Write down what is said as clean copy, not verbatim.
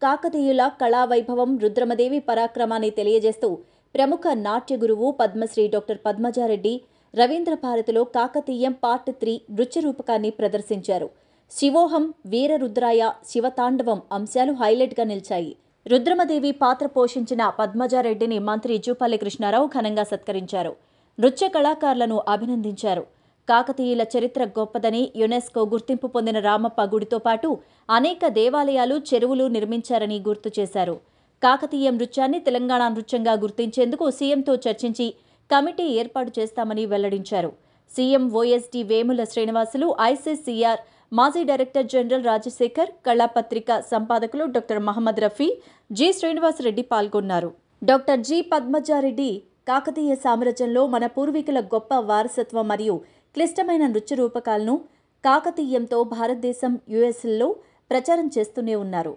కాకతీయుల కళావైభవం, రుద్రమదేవి పరాక్రమాన్ని తెలియజేస్తూ ప్రముఖ నాట్య గురువు పద్మశ్రీ డాక్టర్ పద్మజారెడ్డి రవీంద్ర భారతిలో కాకతీయం పార్ట్ 3 నృత్య రూపకాన్ని ప్రదర్శించారు. శివోహం, వీరరుద్రాయ, శివతాండవం అంశాలు హైలైట్గా నిలిచాయి. రుద్రమదేవి పాత్ర పోషించిన పద్మజారెడ్డిని మంత్రి జూపల్లి కృష్ణారావు ఘనంగా సత్కరించారు. నృత్య కళాకారులను అభినందించారు. కాకతీయుల చరిత్ర గొప్పదని యునెస్కో గుర్తింపు పొందిన రామప్ప గుడితో పాటు అనేక దేవాలయాలు, చెరువులు నిర్మించారని గుర్తు చేశారు. కాకతీయ నృత్యాన్ని తెలంగాణ నృత్యంగా గుర్తించేందుకు సీఎంతో చర్చించి కమిటీ ఏర్పాటు చేస్తామని వెల్లడించారు. CM OSD Vemula Srinivasulu, ICCR మాజీ డైరెక్టర్ జనరల్ రాజశేఖర్, కళాపత్రిక సంపాదకులు డాక్టర్ మహమ్మద్ రఫీ, జి శ్రీనివాసరెడ్డి పాల్గొన్నారు. డాక్టర్ జి పద్మజారెడ్డి కాకతీయ సామ్రాజ్యంలో మన పూర్వీకుల గొప్ప వారసత్వం మరియు క్లిష్టమైన నృత్య రూపకాలను కాకతీయంతో భారతదేశం, యుఎస్లో ప్రచారం చేస్తూనే ఉన్నారు.